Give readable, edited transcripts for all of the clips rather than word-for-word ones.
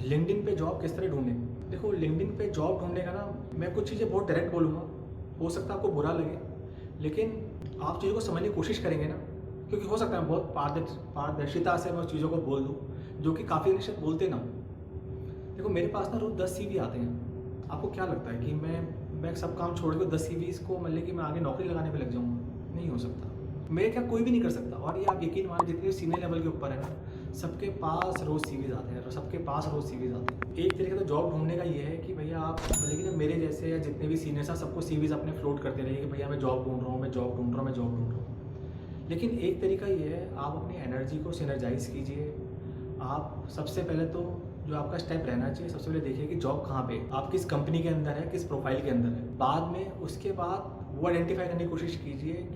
LinkedIn पे job किस तरह ढूंढें। देखो, लिंक्डइन पे जॉब ढूंढने का ना, मैं कुछ चीज़ें बहुत डायरेक्ट बोलूँगा, हो सकता है आपको बुरा लगे, लेकिन आप चीज़ों को समझने की कोशिश करेंगे ना, क्योंकि हो सकता है बहुत पारदर्शिता से मैं उस चीज़ों को बोल दूँ जो कि काफ़ी निश्चित बोलते ना हो। देखो, मेरे पास ना रोज़ 10 CV आते हैं। आपको क्या लगता है कि मैं सब काम छोड़ के 10 CVs को मतलब कि मैं आगे नौकरी लगाने पे लग जाऊँगा? नहीं हो सकता। मेरे क्या कोई भी नहीं कर सकता। और ये आप यकीन मानिए, जितने सीनियर लेवल के ऊपर है ना, सबके पास रोज़ CVs आते हैं, सबके पास रोज़ CVs आते हैं। एक तरीके से जॉब ढूँढने का ये है कि भैया आप मतलब कि मेरे जैसे या जितने भी सीनियर्स हैं, सबको CVs अपने फ्लोट करते रहिए कि भैया मैं जॉब ढूँढ रहा हूँ, मैं जॉब ढूँढ रहा हूँ, मैं जॉब ढूँढ रहा हूँ। लेकिन एक तरीका ये है, आप अपनी एनर्जी को सिनर्जाइज़ कीजिए। आप सबसे पहले तो जो आपका स्टेप रहना चाहिए, सबसे पहले देखिए कि जॉब कहाँ पे, आप किस कंपनी के अंदर है, किस प्रोफाइल के अंदर है। बाद में उसके बाद वो आइडेंटिफाई करने की कोशिश कीजिए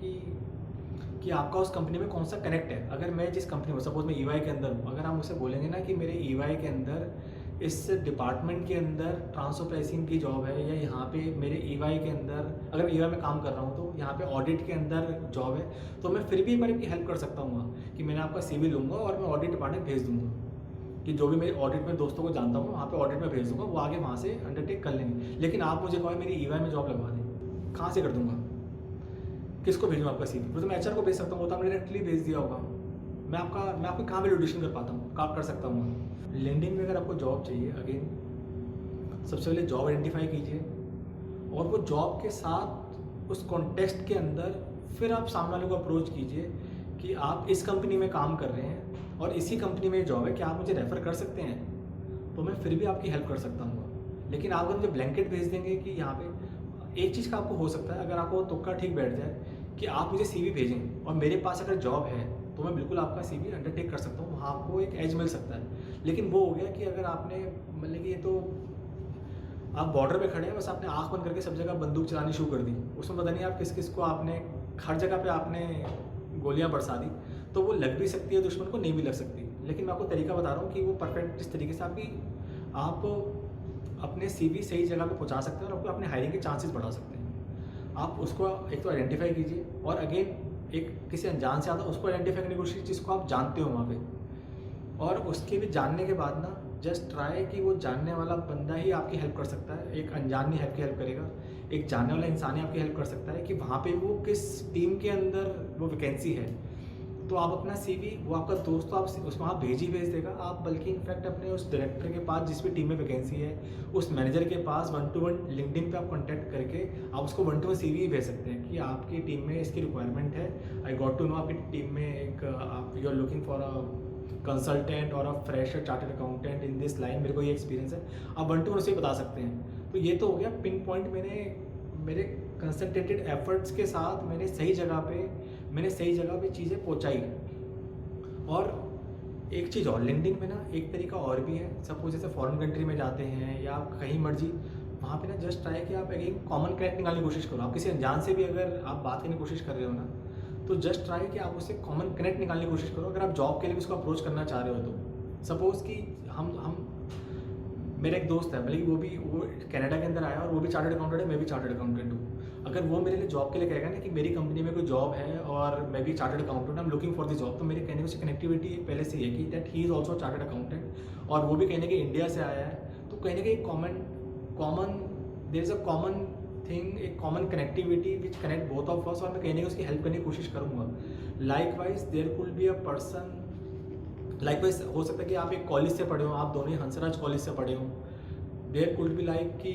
कि आपका उस कंपनी में कौन सा कनेक्ट है। अगर मैं जिस कंपनी में, सपोज मैं EY के अंदर हूँ, अगर आप मुझसे बोलेंगे ना कि मेरे EY के अंदर इस डिपार्टमेंट के अंदर ट्रांसफर प्राइसिंग की जॉब है, या यहाँ पे मेरे EY के अंदर, अगर मैं EY में काम कर रहा हूँ तो यहाँ पे ऑडिट के अंदर जॉब है, तो मैं फिर भी एक बार आपकी हेल्प कर सकता हूँ कि मैंने आपका CV लूँगा और मैं ऑडिट डिपार्टमेंट भेज दूँगा, कि जो भी मेरे ऑडिट में दोस्तों को जानता हूँ वहाँ पे ऑडिट में भेज दूँगा, वो आगे वहाँ से अंडरटेक कर लेंगे। लेकिन आप मुझे कहो मेरी EY में जॉब लगवा दें, कहाँ से कर दूँगा? किसको भेजूँ आपका CV? फिर तो मैं HR को भेज सकता हूँ, वो तो आपने डायरेक्टली भेज दिया होगा। मैं आपकी कहाँ वैलिडेशन कर पाता हूँ, कहाँ कर सकता हूँ? लिंक्डइन में अगर आपको जॉब चाहिए, अगेन सबसे पहले जॉब आइडेंटिफाई कीजिए, और वो जॉब के साथ उस कॉन्टेक्स्ट के अंदर फिर आप सामने वाले को अप्रोच कीजिए कि आप इस कंपनी में काम कर रहे हैं और इसी कंपनी में जॉब है, क्या आप मुझे रेफ़र कर सकते हैं? तो मैं फिर भी आपकी हेल्प कर सकता हूँ। लेकिन आप अगर मुझे ब्लैंकेट भेज देंगे कि यहाँ पे एक चीज़ का आपको हो सकता है, अगर आपको तुक्का ठीक बैठ जाए कि आप मुझे CV भेजें और मेरे पास अगर जॉब है, तो मैं बिल्कुल आपका CV अंडरटेक कर सकता हूँ, वहाँ आपको एक एज मिल सकता है। लेकिन वो हो गया कि अगर आपने मतलब कि ये तो आप बॉर्डर पे खड़े हैं, बस आपने आँख बंद करके सब जगह बंदूक चलानी शुरू कर दी, उसमें पता नहीं आप किस किस को आपने हर जगह पे आपने गोलियां बरसा दी, तो वो लग भी सकती है दुश्मन को, नहीं भी लग सकती। लेकिन मैं आपको तरीका बता रहा हूँ कि वो परफेक्ट इस तरीके से आप अपने CV सही जगह पे पहुँचा सकते हैं और आपको अपने हायरिंग के चांसेस बढ़ा सकते हैं। आप उसको एक तो आइडेंटिफाई कीजिए, और अगेन एक किसी अनजान से आता उसको आइडेंटिफाई करने की कोशिश, जिसको आप जानते हो वहाँ पे। और उसके भी जानने के बाद ना, जस्ट ट्राई कि वो जानने वाला बंदा ही आपकी हेल्प कर सकता है, एक अनजान नहीं आपकी हेल्प करेगा, एक जानने वाला इंसान ही आपकी हेल्प कर सकता है कि वहाँ पे वो किस टीम के अंदर वो वैकेंसी है। तो आप अपना CV, वो आपका दोस्त तो आप उसमें आप भेज ही भेज देगा, आप बल्कि इनफैक्ट अपने उस डायरेक्टर के पास जिस भी टीम में वैकेंसी है, उस मैनेजर के पास 1-to-1 लिंक्डइन पे आप कॉन्टैक्ट करके आप उसको 1-to-1 CV ही भेज सकते हैं कि आपकी टीम में इसकी रिक्वायरमेंट है। आई गॉट टू नो आपकी टीम में एक आप you are looking for a consultant और a fresher chartered accountant in this line, मेरे को ये एक्सपीरियंस है। आप 1-to-1 उसे बता सकते हैं। तो ये तो हो गया पिन पॉइंट, मेरे कंसंट्रेटेड एफर्ट्स के साथ मैंने सही जगह पे चीज़ें पहुंचाई। और एक चीज़ और, लिंक्डइन में ना एक तरीका और भी है। सपोज जैसे फॉरेन कंट्री में जाते हैं या आप कहीं मर्जी, वहाँ पे ना जस्ट ट्राई कि आप एक कॉमन कनेक्ट निकालने की कोशिश करो। आप किसी अनजान से भी अगर आप बात करने की कोशिश कर रहे हो ना, तो जस्ट ट्राई कि आप उससे कॉमन कनेक्ट निकालने की कोशिश करो। अगर आप जॉब के लिए भी उसको अप्रोच करना चाह रहे हो, तो सपोज़ कि हम मेरा एक दोस्त है, भले वो कनाडा के अंदर आया और वो भी चार्टर्ड अकाउंटेंट है, मैं भी चार्टर्ड अकाउंटेंट हूँ। अगर वो मेरे लिए जॉब के लिए कहेगा ना कि मेरी कंपनी में कोई जॉब है और मैं भी chartered accountant, I am looking for the job, तो मेरे कहने की कनेक्टिविटी पहले से ही है कि that he is also chartered accountant, और वो भी कहने के इंडिया से आया है। तो कहने के there is a common thing, एक common connectivity which connect both of us, और मैं कहने की उसकी हेल्प करने की कोशिश करूँगा। Likewise there could be a person, likewise हो सकता है कि आप एक कॉलेज से पढ़े हो, आप दोनों ही हंसराज कॉलेज से पढ़े हो। देयर कुड बी लाइक कि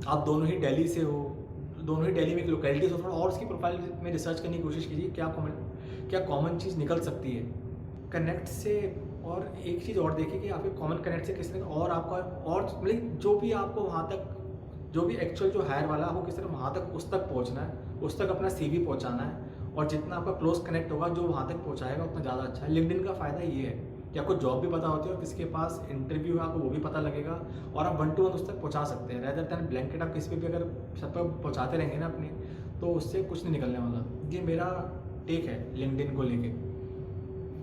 आप दोनों ही दिल्ली से हो, दोनों ही दिल्ली में एक लोकेलिटी से, थोड़ा और उसकी प्रोफाइल में रिसर्च करने की कोशिश कीजिए क्या कॉमन चीज़ निकल सकती है कनेक्ट से। और एक चीज़ और देखिए कि आपके कॉमन कनेक्ट से किस तरह, और आपका और मतलब जो भी आपको वहाँ तक, जो भी एक्चुअल जो हायर वाला, आपको किस तरह वहाँ तक उस तक पहुँचना है, उस तक अपना CV पहुँचाना है। और जितना आपका क्लोज कनेक्ट होगा, जो वहाँ तक पहुँचाएगा, उतना ज़्यादा अच्छा है। लिंक्डइन का फ़ायदा ये है कि आपको जॉब भी पता होती है और किसके पास इंटरव्यू है आपको वो भी पता लगेगा, और आप 1-to-1 उस तक पहुँचा सकते हैं। रेदर दैन ब्लैंकेट आप किसी पे भी अगर सब पर पहुँचाते रहेंगे ना अपने, तो उससे कुछ नहीं निकलने वाला। ये मेरा टेक है लिंक्डइन को लेके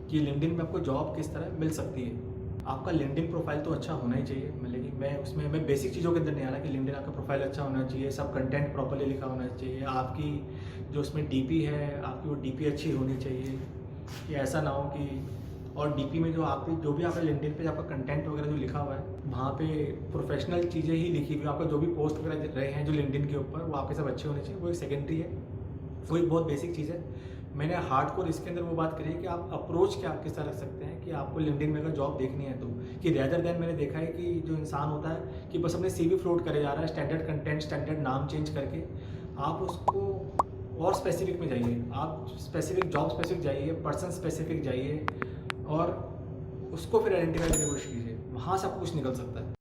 कि लिंक्डइन में आपको जॉब किस तरह मिल सकती है। आपका लिंक्डइन प्रोफाइल तो अच्छा होना ही चाहिए, मतलब कि मैं बेसिक चीज़ों के अंदर नहीं आ रहा कि लिंक्डइन आपका प्रोफाइल अच्छा होना चाहिए, सब कंटेंट प्रॉपर्ली लिखा होना चाहिए, आपकी जो उसमें DP है, आपकी वो DP अच्छी होनी चाहिए, कि ऐसा ना हो कि और डीपी में जो भी आपका लिंक्डइन पे आपका कंटेंट वगैरह जो लिखा हुआ है, वहाँ पे प्रोफेशनल चीज़ें ही लिखी हुई, आपका जो भी पोस्ट वगैरह रहे हैं जो लिंक्डइन के ऊपर, वो आपके सब अच्छे होने चाहिए। वो एक सेकेंडरी है, वो एक बहुत बेसिक चीज़ है। मैंने हार्डकोर इसके अंदर वो बात करी है कि आप अप्रोच क्या किस तरह रख सकते हैं कि आपको लिंक्डइन में अगर जॉब देखनी है तो, कि रेदर देन मैंने देखा है कि जो इंसान होता है कि बस अपने सीवी फ्लोट करे जा रहा है स्टैंडर्ड कंटेंट, स्टैंडर्ड नाम चेंज करके। आप उसको और स्पेसिफिक में जाइए, आप स्पेसिफिक जॉब स्पेसिफिक जाइए, पर्सन स्पेसिफिक जाइए और उसको फिर आइडेंटिफाई करने की कोशिश कीजिए, वहाँ से आपको कुछ निकल सकता है।